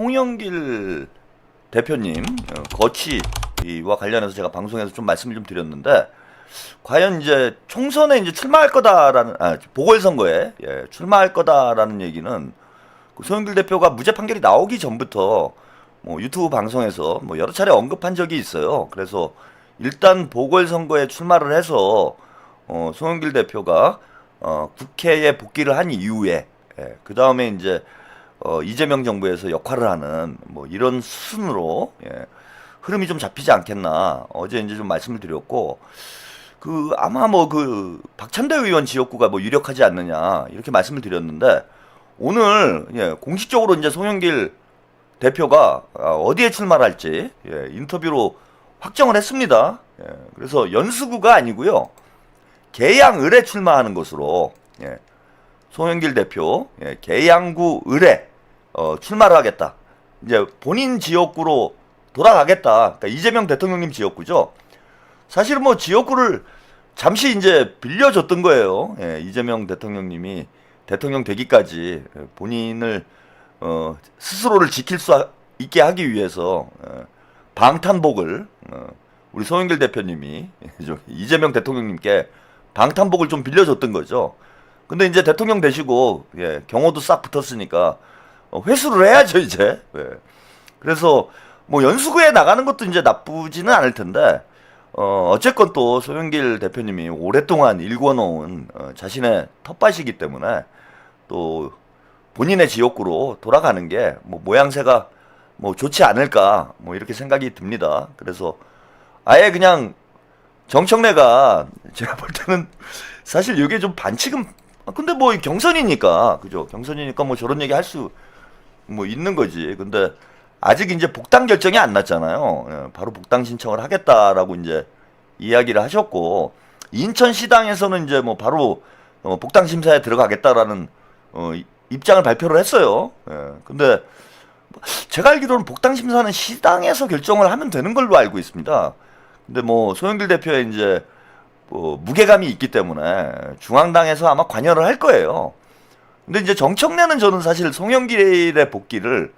송영길 대표님 거취와 관련해서 제가 방송에서 좀 말씀을 좀 드렸는데, 과연 이제 총선에 이제 출마할 거다라는, 보궐선거에 출마할 거다라는 얘기는 그 송영길 대표가 무죄 판결이 나오기 전부터 뭐 유튜브 방송에서 뭐 여러 차례 언급한 적이 있어요. 그래서 일단 보궐선거에 출마를 해서 송영길 대표가 국회에 복귀를 한 이후에, 그 다음에 이제 이재명 정부에서 역할을 하는 뭐 이런 수순으로 흐름이 좀 잡히지 않겠나, 어제 이제 좀 말씀을 드렸고, 그 아마 뭐 그 박찬대 의원 지역구가 뭐 유력하지 않느냐 이렇게 말씀을 드렸는데, 오늘 공식적으로 이제 송영길 대표가 어디에 출마를 할지 인터뷰로 확정을 했습니다. 그래서 연수구가 아니고요, 계양을에 출마하는 것으로, 송영길 대표 계양구 을에 출마를 하겠다. 이제 본인 지역구로 돌아가겠다. 그러니까 이재명 대통령님 지역구죠. 사실은 뭐 지역구를 잠시 이제 빌려줬던 거예요. 이재명 대통령님이 대통령 되기까지 본인을 스스로를 지킬 수 있게 하기 위해서 방탄복을 우리 송영길 대표님이 이재명 대통령님께 방탄복을 좀 빌려줬던 거죠. 근데 이제 대통령 되시고 경호도 싹 붙었으니까 회수를 해야죠 이제. 그래서 뭐 연수구에 나가는 것도 이제 나쁘지는 않을 텐데, 어쨌건 또 송영길 대표님이 오랫동안 일궈놓은 자신의 텃밭이기 때문에 또 본인의 지역구로 돌아가는 게 뭐 모양새가 뭐 좋지 않을까, 뭐 이렇게 생각이 듭니다. 그래서 아예 그냥 정청래가, 제가 볼 때는 사실 이게 좀 반칙은, 근데 뭐 경선이니까, 그죠? 경선이니까 뭐 저런 얘기 할 수 뭐 있는 거지. 근데 아직 이제 복당 결정이 안 났잖아요. 바로 복당 신청을 하겠다라고 이제 이야기를 하셨고, 인천시당에서는 이제 뭐 바로 복당 심사에 들어가겠다라는 입장을 발표를 했어요. 근데 제가 알기로는 복당 심사는 시당에서 결정을 하면 되는 걸로 알고 있습니다. 근데 뭐 송영길 대표의 이제 뭐 무게감이 있기 때문에 중앙당에서 아마 관여를 할 거예요. 근데 이제 정청래는 저는 사실 송영길의 복귀를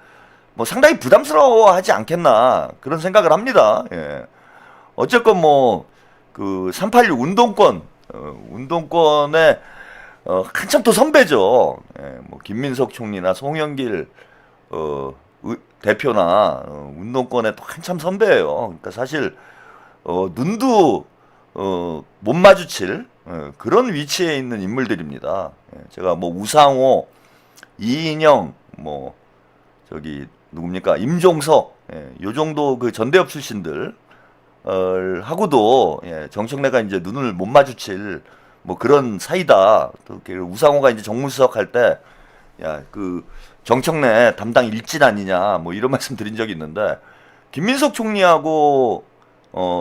뭐 상당히 부담스러워하지 않겠나 그런 생각을 합니다. 어쨌건 뭐 그 386 운동권의 한참 더 선배죠. 뭐 김민석 총리나 송영길 대표나 운동권의 또 한참 선배예요. 그러니까 사실 눈도 못 마주칠 그런 위치에 있는 인물들입니다. 제가 뭐 우상호, 이인영, 뭐 저기 누굽니까, 임종석, 요 정도 그 전대협 출신들 하고도 정청래가 이제 눈을 못 마주칠 뭐 그런 사이다. 또 우상호가 이제 정무수석 할 때 야 그 정청래 담당 일진 아니냐 뭐 이런 말씀 드린 적이 있는데, 김민석 총리하고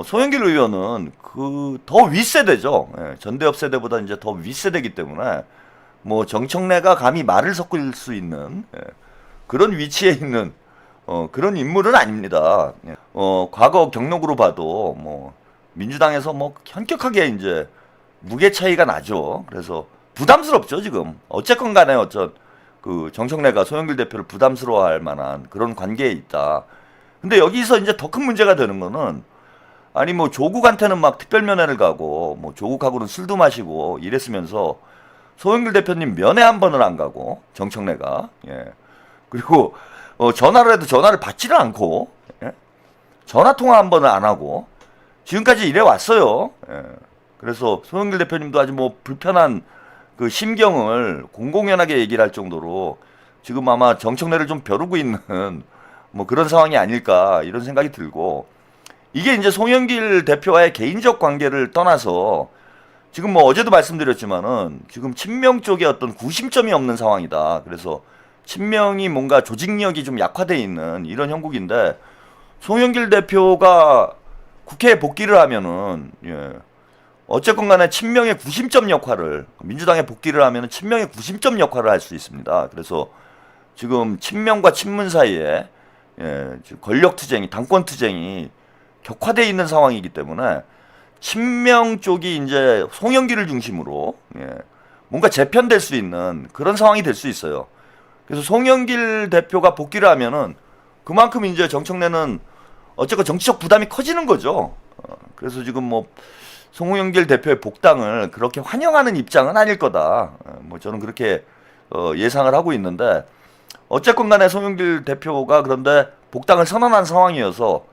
송영길 의원은 그 더 윗세대죠. 전대협 세대보다 이제 더 윗세대이기 때문에 뭐 정청래가 감히 말을 섞을 수 있는 그런 위치에 있는 그런 인물은 아닙니다. 과거 경력으로 봐도 뭐 민주당에서 뭐 현격하게 이제 무게 차이가 나죠. 그래서 부담스럽죠 지금. 어쨌건 간에 그 정청래가 송영길 대표를 부담스러워할 만한 그런 관계에 있다. 근데 여기서 이제 더 큰 문제가 되는 거는, 아니 뭐 조국한테는 막 특별면회를 가고 뭐 조국하고는 술도 마시고 이랬으면서 송영길 대표님 면회 한 번을 안 가고, 정청래가 그리고 전화를 해도 전화를 받지를 않고, 전화 통화 한 번을 안 하고 지금까지 이래 왔어요. 그래서 송영길 대표님도 아주 뭐 불편한 그 심경을 공공연하게 얘기를 할 정도로 지금 아마 정청래를 좀 벼르고 있는 뭐 그런 상황이 아닐까 이런 생각이 들고, 이게 이제 송영길 대표와의 개인적 관계를 떠나서 지금 뭐 어제도 말씀드렸지만은 지금 친명 쪽에 어떤 구심점이 없는 상황이다. 그래서 친명이 뭔가 조직력이 좀 약화되어 있는 이런 형국인데, 송영길 대표가 국회에 복귀를 하면은 어쨌건 간에 친명의 구심점 역할을, 민주당에 복귀를 하면은 친명의 구심점 역할을 할 수 있습니다. 그래서 지금 친명과 친문 사이에 권력투쟁이, 당권투쟁이 격화되어 있는 상황이기 때문에 친명 쪽이 이제 송영길을 중심으로 뭔가 재편될 수 있는 그런 상황이 될 수 있어요. 그래서 송영길 대표가 복귀를 하면은 그만큼 이제 정청래는 어쨌건 정치적 부담이 커지는 거죠. 그래서 지금 뭐 송영길 대표의 복당을 그렇게 환영하는 입장은 아닐 거다. 뭐 저는 그렇게 예상을 하고 있는데, 어쨌건 간에 송영길 대표가 그런데 복당을 선언한 상황이어서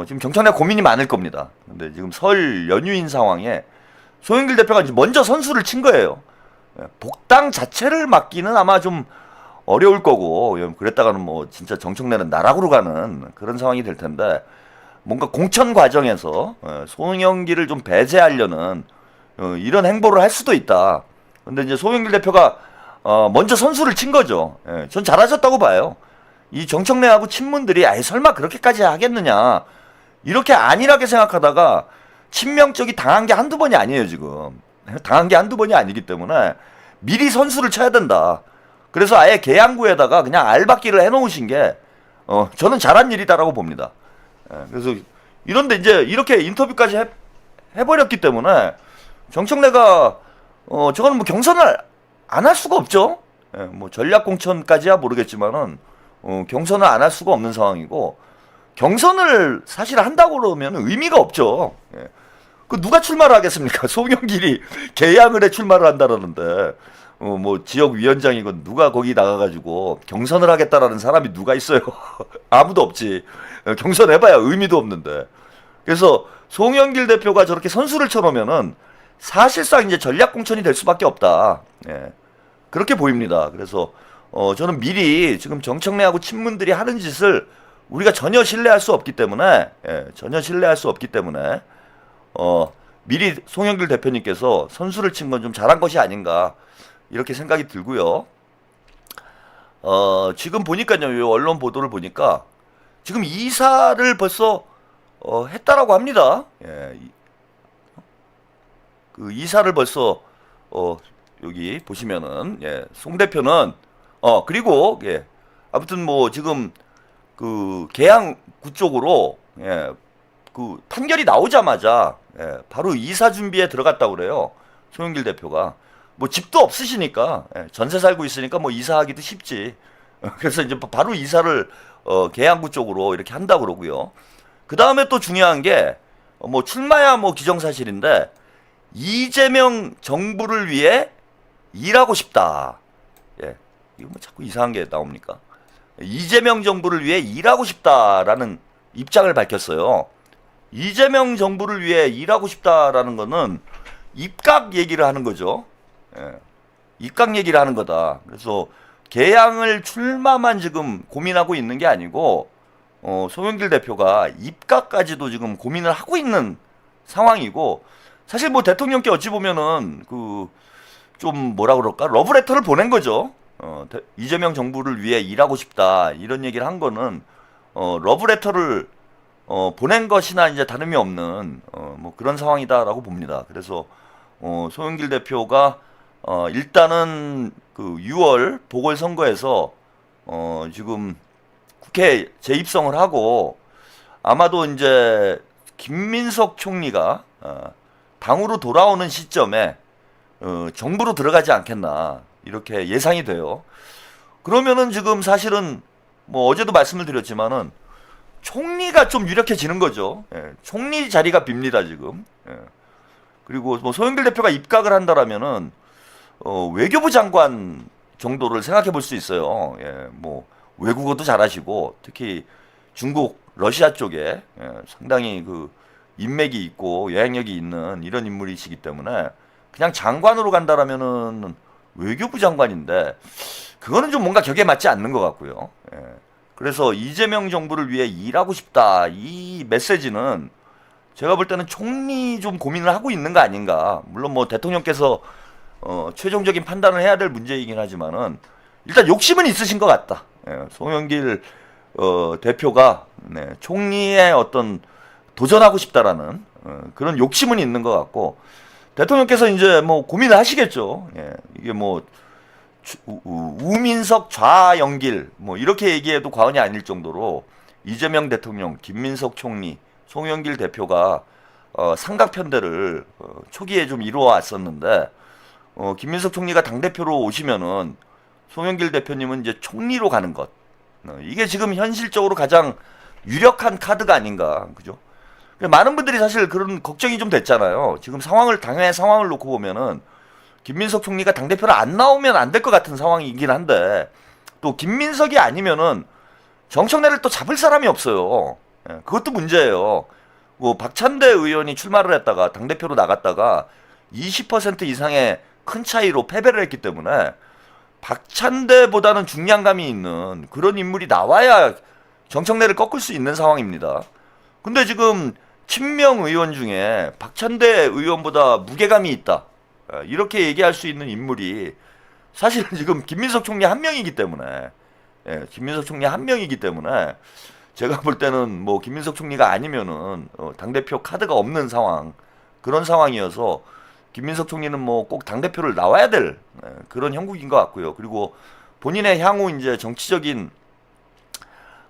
지금 정청래 고민이 많을 겁니다. 근데 지금 설 연휴인 상황에 송영길 대표가 이제 먼저 선수를 친 거예요. 복당 자체를 막기는 아마 좀 어려울 거고, 그랬다가는 뭐 진짜 정청래는 나락으로 가는 그런 상황이 될 텐데, 뭔가 공천 과정에서 송영길을 좀 배제하려는 이런 행보를 할 수도 있다. 근데 이제 송영길 대표가 먼저 선수를 친 거죠. 전 잘하셨다고 봐요. 이 정청래하고 친문들이 아예 설마 그렇게까지 하겠느냐, 이렇게 안일하게 생각하다가 친명적이 당한 게 한두 번이 아니에요. 지금 당한 게 한두 번이 아니기 때문에 미리 선수를 쳐야 된다. 그래서 아예 계양구에다가 그냥 알박기를 해놓으신 게 저는 잘한 일이다라고 봅니다. 그래서 이런데 이제 이렇게 인터뷰까지 해버렸기 때문에 정청래가 저거는 뭐 경선을 안 할 수가 없죠. 뭐 전략공천까지야 모르겠지만은 경선을 안 할 수가 없는 상황이고, 경선을 사실 한다고 그러면 의미가 없죠. 그 누가 출마를 하겠습니까? 송영길이 계양을에 출마를 한다라는데 뭐 지역 위원장이건 누가 거기 나가가지고 경선을 하겠다라는 사람이 누가 있어요? 아무도 없지. 경선 해봐야 의미도 없는데. 그래서 송영길 대표가 저렇게 선수를 쳐놓으면은 사실상 이제 전략공천이 될 수밖에 없다. 그렇게 보입니다. 그래서 저는 미리 지금 정청래하고 친문들이 하는 짓을 우리가 전혀 신뢰할 수 없기 때문에, 전혀 신뢰할 수 없기 때문에 미리 송영길 대표님께서 선수를 친 건 좀 잘한 것이 아닌가, 이렇게 생각이 들고요. 지금 보니까요, 이 언론 보도를 보니까 지금 이사를 벌써 했다라고 합니다. 그 이사를 벌써 여기 보시면은 송 대표는 그리고 아무튼 뭐 지금 그 계양구 쪽으로 그 판결이 나오자마자 바로 이사 준비에 들어갔다고 그래요. 송영길 대표가 뭐 집도 없으시니까, 전세 살고 있으니까 뭐 이사하기도 쉽지. 그래서 이제 바로 이사를 계양구 쪽으로 이렇게 한다고 그러고요. 그 다음에 또 중요한 게 뭐 출마야 뭐 기정사실인데, 이재명 정부를 위해 일하고 싶다. 이거 뭐 자꾸 이상한 게 나옵니까? 이재명 정부를 위해 일하고 싶다라는 입장을 밝혔어요. 이재명 정부를 위해 일하고 싶다라는 거는 입각 얘기를 하는 거죠. 입각 얘기를 하는 거다. 그래서 계양을 출마만 지금 고민하고 있는 게 아니고 송영길 대표가 입각까지도 지금 고민을 하고 있는 상황이고, 사실 뭐 대통령께 어찌 보면은 그 좀 뭐라 그럴까, 러브레터를 보낸 거죠. 이재명 정부를 위해 일하고 싶다, 이런 얘기를 한 거는 러브레터를 보낸 것이나 이제 다름이 없는 뭐 그런 상황이다라고 봅니다. 그래서 송영길 대표가 일단은 그 6월 보궐선거에서 지금 국회에 재입성을 하고, 아마도 이제 김민석 총리가 당으로 돌아오는 시점에 정부로 들어가지 않겠나, 이렇게 예상이 돼요. 그러면은 지금 사실은 뭐 어제도 말씀을 드렸지만은 총리가 좀 유력해지는 거죠. 총리 자리가 빕니다 지금. 그리고 뭐 소영길 대표가 입각을 한다라면은 외교부 장관 정도를 생각해 볼 수 있어요. 뭐 외국어도 잘하시고 특히 중국, 러시아 쪽에 상당히 그 인맥이 있고 영향력이 있는 이런 인물이시기 때문에 그냥 장관으로 간다라면은 외교부 장관인데 그거는 좀 뭔가 격에 맞지 않는 것 같고요. 그래서 이재명 정부를 위해 일하고 싶다, 이 메시지는 제가 볼 때는 총리 좀 고민을 하고 있는 거 아닌가. 물론 뭐 대통령께서 최종적인 판단을 해야 될 문제이긴 하지만은 일단 욕심은 있으신 것 같다. 송영길 대표가 총리의 어떤 도전하고 싶다라는 그런 욕심은 있는 것 같고, 대통령께서 이제 뭐 고민을 하시겠죠. 이게 뭐 우민석 좌영길 뭐 이렇게 얘기해도 과언이 아닐 정도로 이재명 대통령, 김민석 총리, 송영길 대표가 삼각편대를 초기에 좀 이루어 왔었는데, 김민석 총리가 당대표로 오시면은 송영길 대표님은 이제 총리로 가는 것, 이게 지금 현실적으로 가장 유력한 카드가 아닌가, 그죠? 많은 분들이 사실 그런 걱정이 좀 됐잖아요. 지금 당의 상황을 놓고 보면은 김민석 총리가 당대표를 안 나오면 안 될 것 같은 상황이긴 한데, 또 김민석이 아니면은 정청래를 또 잡을 사람이 없어요. 그것도 문제예요. 뭐 박찬대 의원이 출마를 했다가 당대표로 나갔다가 20% 이상의 큰 차이로 패배를 했기 때문에 박찬대보다는 중량감이 있는 그런 인물이 나와야 정청래를 꺾을 수 있는 상황입니다. 근데 지금 친명 의원 중에 박찬대 의원보다 무게감이 있다, 이렇게 얘기할 수 있는 인물이 사실은 지금 김민석 총리 한 명이기 때문에, 김민석 총리 한 명이기 때문에 제가 볼 때는 뭐 김민석 총리가 아니면은 당대표 카드가 없는 상황, 그런 상황이어서 김민석 총리는 뭐 꼭 당대표를 나와야 될 그런 형국인 것 같고요. 그리고 본인의 향후 이제 정치적인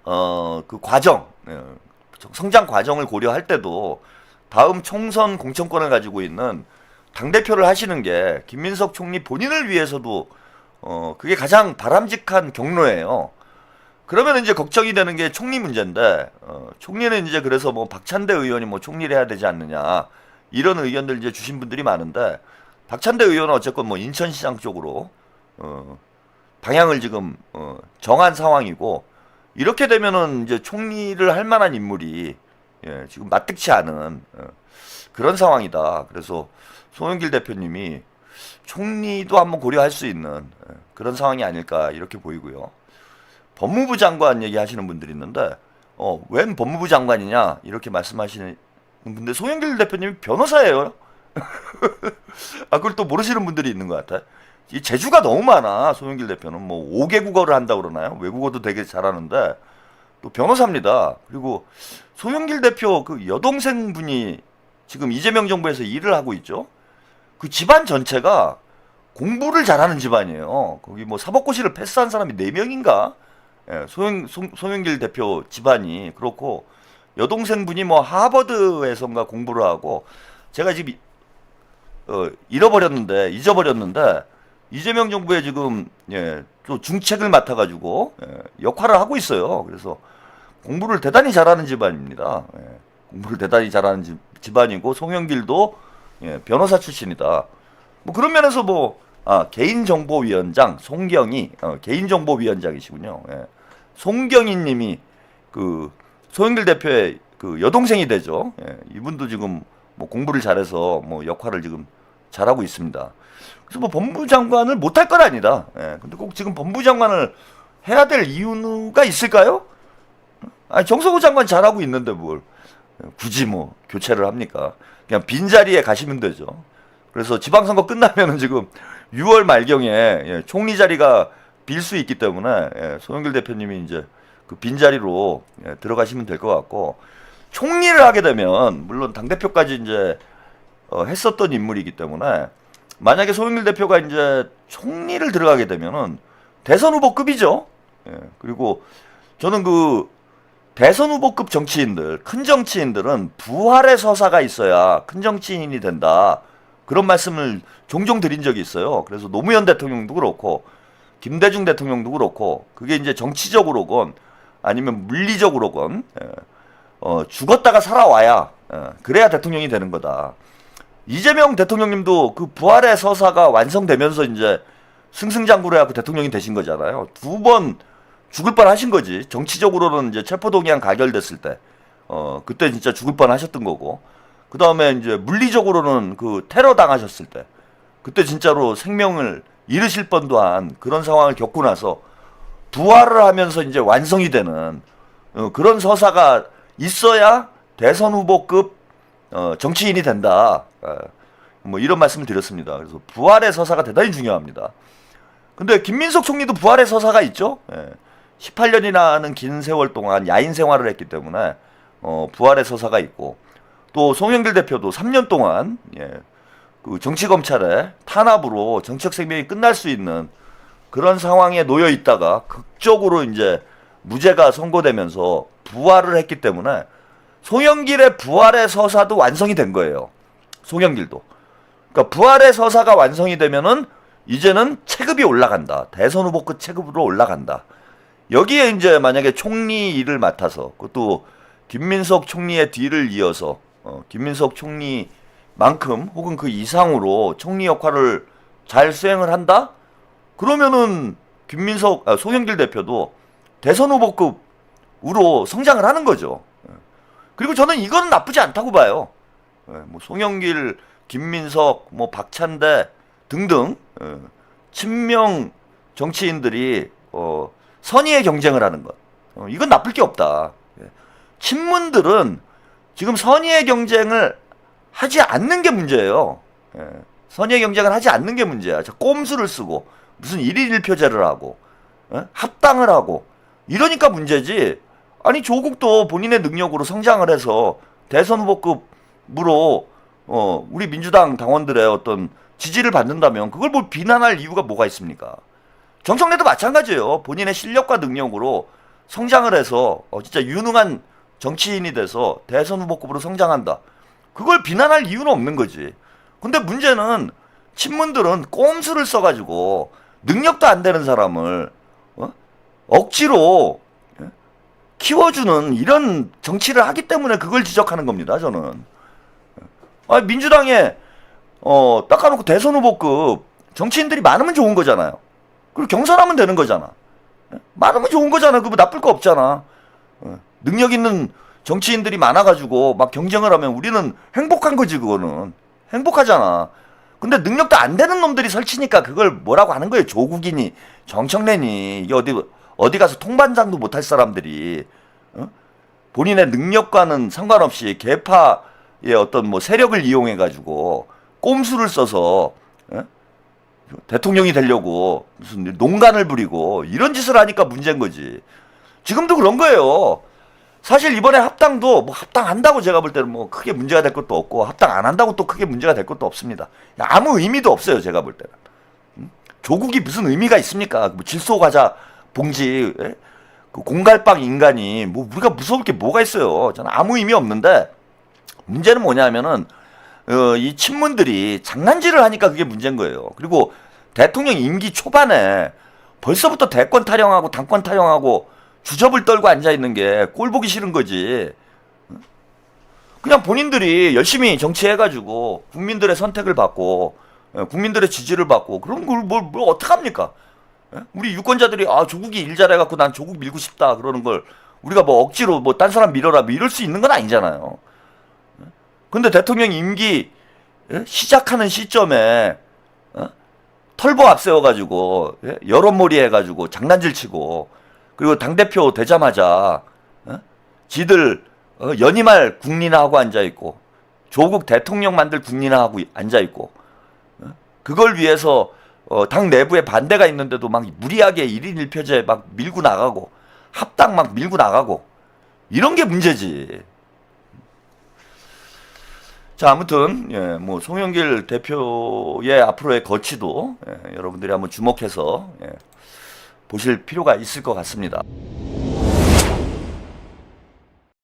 그 과정, 성장 과정을 고려할 때도 다음 총선 공천권을 가지고 있는 당대표를 하시는 게 김민석 총리 본인을 위해서도 그게 가장 바람직한 경로예요. 그러면 이제 걱정이 되는 게 총리 문제인데, 총리는 이제 그래서 뭐 박찬대 의원이 뭐 총리를 해야 되지 않느냐, 이런 의견들 이제 주신 분들이 많은데, 박찬대 의원은 어쨌건 뭐 인천시장 쪽으로 방향을 지금 정한 상황이고, 이렇게 되면은 이제 총리를 할 만한 인물이 지금 마뜩치 않은 그런 상황이다. 그래서 송영길 대표님이 총리도 한번 고려할 수 있는 그런 상황이 아닐까, 이렇게 보이고요. 법무부 장관 얘기하시는 분들이 있는데, 웬 법무부 장관이냐 이렇게 말씀하시는 분데, 송영길 대표님이 변호사예요. 아, 그걸 또 모르시는 분들이 있는 것 같아. 이 재주가 너무 많아. 송영길 대표는 뭐 5개 국어를 한다고 그러나요? 외국어도 되게 잘하는데 또 변호사입니다. 그리고 송영길 대표 그 여동생 분이 지금 이재명 정부에서 일을 하고 있죠. 그 집안 전체가 공부를 잘하는 집안이에요. 거기 뭐 사법고시를 패스한 사람이 4명인가? 송영길 대표 집안이 그렇고, 여동생분이 뭐 하버드에선가 공부를 하고, 제가 지금 잊어버렸는데 이재명 정부에 지금 또 중책을 맡아가지고 역할을 하고 있어요. 그래서 공부를 대단히 잘하는 집안입니다. 공부를 대단히 잘하는 집안이고, 송영길도 변호사 출신이다. 뭐 그런 면에서 뭐 개인정보위원장 송경희, 개인정보위원장이시군요. 송경희님이 그 송영길 대표의 그 여동생이 되죠. 이분도 지금 뭐 공부를 잘해서 뭐 역할을 지금 잘하고 있습니다. 그래서 뭐 법무부 장관을 못할 건 아니다. 근데 꼭 지금 법무부 장관을 해야 될 이유가 있을까요? 정성호 장관 잘하고 있는데 뭘 굳이 뭐 교체를 합니까? 그냥 빈자리에 가시면 되죠. 그래서 지방선거 끝나면은 지금 6월 말경에 총리 자리가 빌 수 있기 때문에 송영길 대표님이 이제 그 빈자리로 들어가시면 될 것 같고, 총리를 하게 되면 물론 당대표까지 이제 했었던 인물이기 때문에, 만약에 송영길 대표가 이제 총리를 들어가게 되면은 대선 후보급이죠. 그리고 저는 그 대선 후보급 정치인들, 큰 정치인들은 부활의 서사가 있어야 큰 정치인이 된다, 그런 말씀을 종종 드린 적이 있어요. 그래서 노무현 대통령도 그렇고 김대중 대통령도 그렇고, 그게 이제 정치적으로건 아니면 물리적으로건 죽었다가 살아와야 그래야 대통령이 되는 거다. 이재명 대통령님도 그 부활의 서사가 완성되면서 이제 승승장구를 해갖고 대통령이 되신 거잖아요. 2번 죽을 뻔 하신 거지. 정치적으로는 이제 체포동의안 가결됐을 때 그때 진짜 죽을 뻔 하셨던 거고, 그 다음에 이제 물리적으로는 그 테러 당하셨을 때 그때 진짜로 생명을 잃으실 뻔도 한 그런 상황을 겪고 나서 부활을 하면서 이제 완성이 되는 그런 서사가 있어야 대선 후보급 정치인이 된다. 뭐 이런 말씀을 드렸습니다. 그래서 부활의 서사가 대단히 중요합니다. 근데 김민석 총리도 부활의 서사가 있죠. 18년이라는 긴 세월 동안 야인 생활을 했기 때문에 부활의 서사가 있고, 또 송영길 대표도 3년 동안 그 정치검찰의 탄압으로 정치적 생명이 끝날 수 있는 그런 상황에 놓여 있다가 극적으로 이제 무죄가 선고되면서 부활을 했기 때문에 송영길의 부활의 서사도 완성이 된 거예요. 송영길도. 그러니까 부활의 서사가 완성이 되면은 이제는 체급이 올라간다. 대선 후보급 체급으로 올라간다. 여기에 이제 만약에 총리 일을 맡아서 그것도 김민석 총리의 뒤를 이어서 김민석 총리만큼 혹은 그 이상으로 총리 역할을 잘 수행을 한다? 그러면은 송영길 대표도 대선 후보급으로 성장을 하는 거죠. 그리고 저는 이건 나쁘지 않다고 봐요. 뭐 송영길, 김민석, 뭐 박찬대 등등 친명 정치인들이 선의의 경쟁을 하는 것, 이건 나쁠 게 없다. 친문들은 지금 선의의 경쟁을 하지 않는 게 문제예요. 선의의 경쟁을 하지 않는 게 문제야. 꼼수를 쓰고 무슨 1인 1표제를 하고 합당을 하고 이러니까 문제지. 아니 조국도 본인의 능력으로 성장을 해서 대선 후보급으로 우리 민주당 당원들의 어떤 지지를 받는다면 그걸 뭐 비난할 이유가 뭐가 있습니까? 정청래도 마찬가지예요. 본인의 실력과 능력으로 성장을 해서 진짜 유능한 정치인이 돼서 대선 후보급으로 성장한다. 그걸 비난할 이유는 없는 거지. 근데 문제는 친문들은 꼼수를 써가지고 능력도 안 되는 사람을 억지로 키워주는 이런 정치를 하기 때문에 그걸 지적하는 겁니다. 저는. 민주당에 닦아놓고 대선 후보급 정치인들이 많으면 좋은 거잖아요. 그리고 경선하면 되는 거잖아. 많으면 좋은 거잖아. 그거 나쁠 거 없잖아. 능력 있는 정치인들이 많아가지고 막 경쟁을 하면 우리는 행복한 거지. 그거는 행복하잖아. 근데 능력도 안 되는 놈들이 설치니까 그걸 뭐라고 하는 거예요. 조국이니 정청래니 이게 어디 가서 통반장도 못할 사람들이 본인의 능력과는 상관없이 계파의 어떤 뭐 세력을 이용해 가지고 꼼수를 써서 대통령이 되려고 무슨 농간을 부리고 이런 짓을 하니까 문제인 거지. 지금도 그런 거예요. 사실 이번에 합당도 뭐 합당한다고 제가 볼 때는 뭐 크게 문제가 될 것도 없고 합당 안 한다고 또 크게 문제가 될 것도 없습니다. 아무 의미도 없어요. 제가 볼 때는. 조국이 무슨 의미가 있습니까? 뭐 질소과자 봉지, 그 공갈빵 인간이 뭐 우리가 무서울 게 뭐가 있어요. 저는 아무 의미 없는데 문제는 뭐냐면은 이 친문들이 장난질을 하니까 그게 문제인 거예요. 그리고 대통령 임기 초반에 벌써부터 대권 타령하고 당권 타령하고 주접을 떨고 앉아있는 게 꼴 보기 싫은 거지. 그냥 본인들이 열심히 정치해가지고 국민들의 선택을 받고 국민들의 지지를 받고 그런 걸 뭘 어떡합니까? 우리 유권자들이 조국이 일 잘해갖고 난 조국 밀고 싶다 그러는 걸 우리가 뭐 억지로 뭐 딴 사람 밀어라 뭐 이럴 수 있는 건 아니잖아요. 근데 대통령 임기 시작하는 시점에 털보 앞세워가지고 여론몰이 해가지고 장난질 치고 그리고 당대표 되자마자 지들 연임할 국민화하고 앉아있고 조국 대통령 만들 국민화하고 앉아있고 그걸 위해서 당 내부에 반대가 있는데도 막 무리하게 1인 1표제 막 밀고 나가고 합당 막 밀고 나가고 이런 게 문제지. 자, 아무튼 뭐 송영길 대표의 앞으로의 거취도 여러분들이 한번 주목해서 보실 필요가 있을 것 같습니다.